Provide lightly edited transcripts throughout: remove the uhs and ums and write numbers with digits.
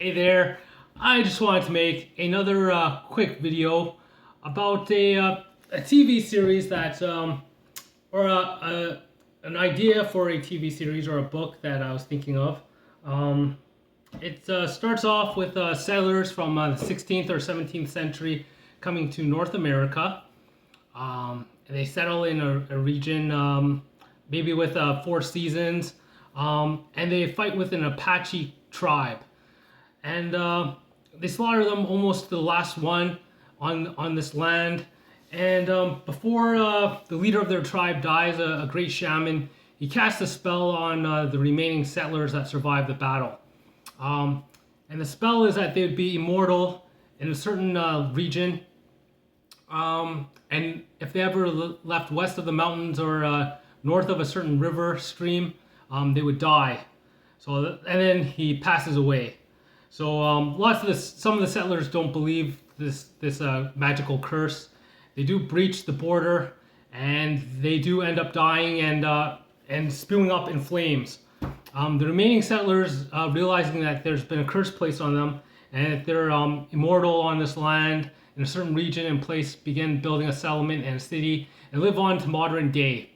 Hey there, I just wanted to make another quick video about a TV series or an idea for a TV series or a book that I was thinking of. Um, it starts off with settlers from the 16th or 17th century coming to North America. They settle in a region, maybe with four seasons, and they fight with an Apache tribe, and they slaughter them almost to the last one on this land. And before the leader of their tribe dies, a great shaman, he casts a spell on the remaining settlers that survive the battle. Um, and the spell is that they'd be immortal in a certain region. And if they ever left west of the mountains or north of a certain river stream, they would die. And then he passes away. So some of the settlers don't believe this magical curse. They do breach the border, and they do end up dying and spewing up in flames. The remaining settlers, realizing that there's been a curse placed on them, and if they're immortal on this land in a certain region and place, begin building a settlement and a city and live on to modern day.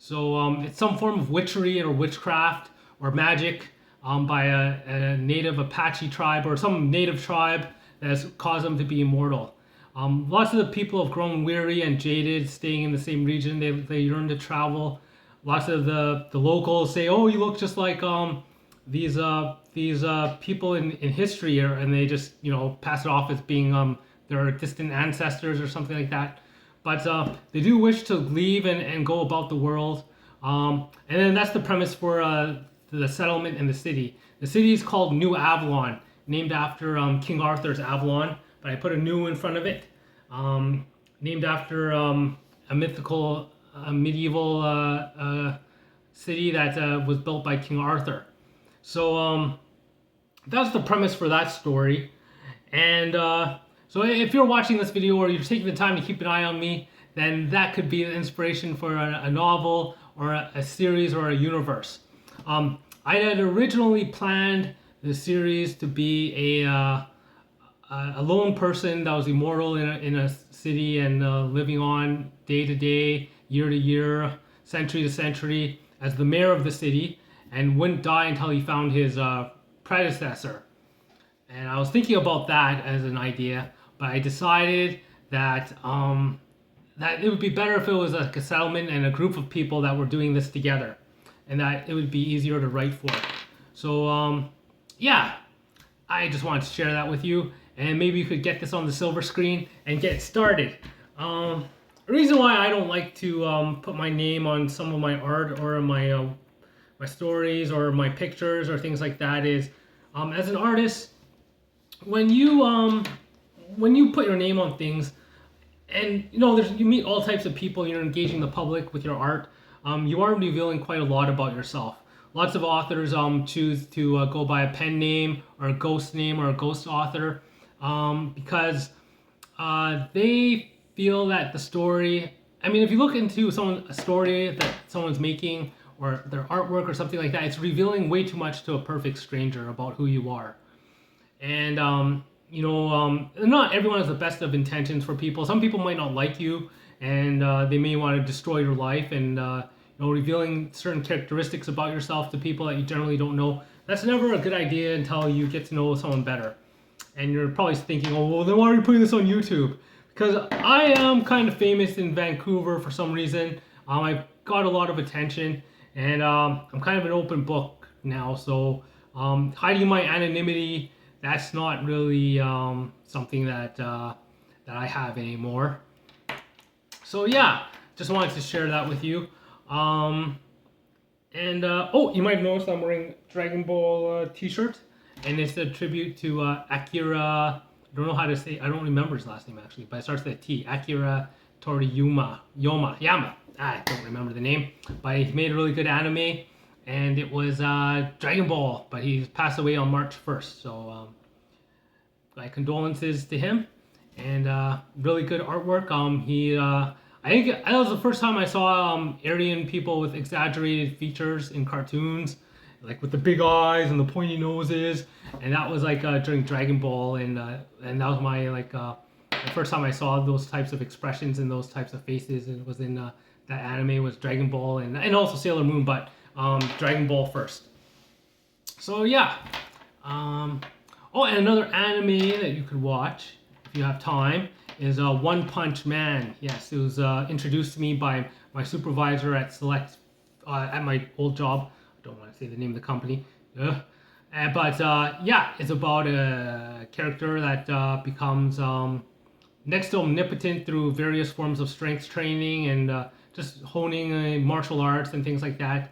So it's some form of witchery or witchcraft or magic by a native Apache tribe or some native tribe that has caused them to be immortal. Lots of the people have grown weary and jaded staying in the same region. They yearn to travel. Lots of the locals say, "Oh, you look just like these people in history," and they just pass it off as being their distant ancestors or something like that. But they do wish to leave and go about the world. And then that's the premise for the settlement in the city. The city is called New Avalon, named after King Arthur's Avalon, but I put a new in front of it, named after a mythical, medieval city that was built by King Arthur. So that's the premise for that story. And so if you're watching this video or you're taking the time to keep an eye on me, then that could be an inspiration for a novel or a series or a universe. I had originally planned the series to be a lone person that was immortal in a city and living on day to day, year to year, century to century as the mayor of the city, and wouldn't die until he found his predecessor. And I was thinking about that as an idea, but I decided that that it would be better if it was like a settlement and a group of people that were doing this together, and that it would be easier to write for. So yeah, I just wanted to share that with you, and maybe you could get this on the silver screen and get started. The reason why I don't like to put my name on some of my art or my stories or my pictures or things like that is, as an artist, when you put your name on things, and you meet all types of people, you're engaging the public with your art, you are revealing quite a lot about yourself. Lots of authors choose to go by a pen name or a ghost name or a ghost author, because they feel that the story, I mean, if you look into a story that someone's making or their artwork or something like that, it's revealing way too much to a perfect stranger about who you are. And not everyone has the best of intentions for people. Some people might not like you, and they may want to destroy your life. And revealing certain characteristics about yourself to people that you generally don't know, that's never a good idea until you get to know someone better. And you're probably thinking, "Oh, well, then why are you putting this on YouTube?" Because I am kind of famous in Vancouver for some reason. I've got a lot of attention, and I'm kind of an open book now. So hiding my anonymity, that's not really something that I have anymore. So yeah, just wanted to share that with you. Oh, you might have noticed I'm wearing Dragon Ball t-shirt, and it's a tribute to Akira. I don't know how to say. I don't remember his last name actually, but it starts with a T. Akira Toriyama. Yama. I don't remember the name, but he made a really good anime, and it was Dragon Ball. But he passed away on March 1st, so my condolences to him. And really good artwork. I think that was the first time I saw Aryan people with exaggerated features in cartoons, like with the big eyes and the pointy noses, and that was like during Dragon Ball, and that was my like the first time I saw those types of expressions and those types of faces. It was in that anime was Dragon Ball and also Sailor Moon, but Dragon Ball first. So yeah. Oh, and another anime that you could watch if you have time is One Punch Man. Yes, it was introduced to me by my supervisor at Select at my old job. I don't want to say the name of the company. But yeah, it's about a character that becomes next to omnipotent through various forms of strength training and just honing martial arts and things like that.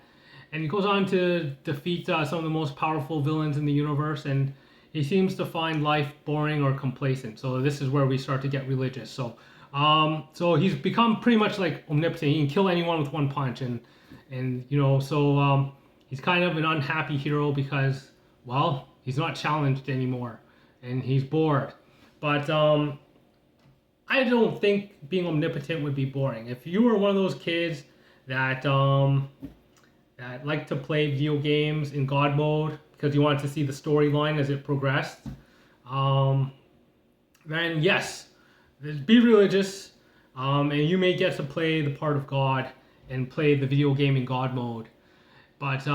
And he goes on to defeat some of the most powerful villains in the universe, and he seems to find life boring or complacent. So this is where we start to get religious. So he's become pretty much like omnipotent. He can kill anyone with one punch, and you know, so he's kind of an unhappy hero because, well, he's not challenged anymore, and he's bored. But I don't think being omnipotent would be boring. If you were one of those kids that that like to play video games in God mode because you wanted to see the storyline as it progressed, then yes, be religious, and you may get to play the part of God and play the video game in God mode. But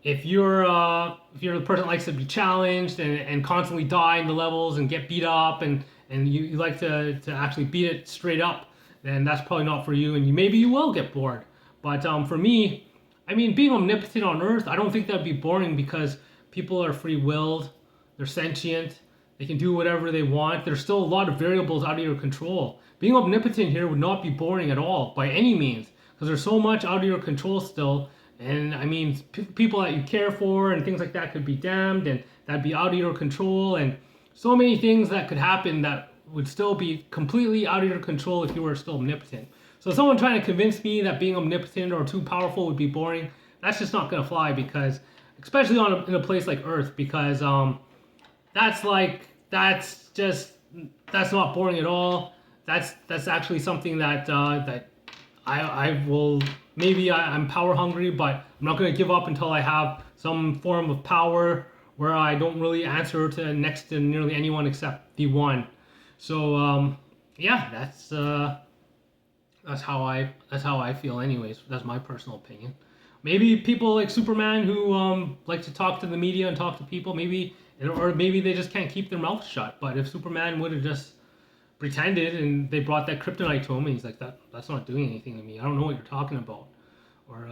if you're the person that likes to be challenged and constantly die in the levels and get beat up and you like to actually beat it straight up, then that's probably not for you, and maybe you will get bored. But for me, I mean, being omnipotent on Earth, I don't think that'd be boring because people are free-willed, they're sentient, they can do whatever they want. There's still a lot of variables out of your control. Being omnipotent here would not be boring at all, by any means, because there's so much out of your control still. And I mean, people that you care for and things like that could be damned, and that'd be out of your control, and so many things that could happen that would still be completely out of your control if you were still omnipotent. So someone trying to convince me that being omnipotent or too powerful would be boring, that's just not gonna fly, because, especially in a place like Earth, because that's not boring at all. That's actually something that I will, maybe I'm power hungry, but I'm not going to give up until I have some form of power where I don't really answer to next to nearly anyone except the one. So yeah, that's how I feel anyways. That's my personal opinion. Maybe people like Superman who like to talk to the media and talk to people, or maybe they just can't keep their mouth shut. But if Superman would have just pretended and they brought that kryptonite to him, and he's like, that's not doing anything to me. I don't know what you're talking about. Or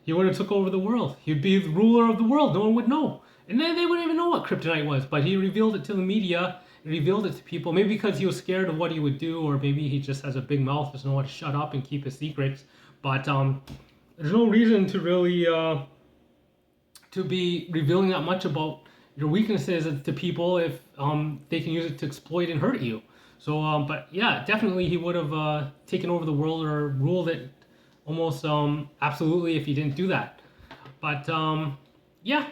he would have took over the world. He'd be the ruler of the world. No one would know, and then they wouldn't even know what kryptonite was. But he revealed it to the media. He revealed it to people. Maybe because he was scared of what he would do, or maybe he just has a big mouth, doesn't know how to shut up and keep his secrets. But there's no reason to really to be revealing that much about your weaknesses to people if they can use it to exploit and hurt you. So, but yeah, definitely he would have taken over the world or ruled it almost absolutely if he didn't do that. But yeah,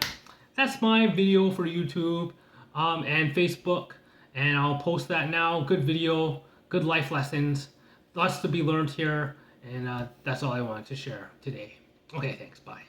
that's my video for YouTube and Facebook, and I'll post that now. Good video, good life lessons, lots to be learned here, and that's all I wanted to share today. Okay, thanks, bye.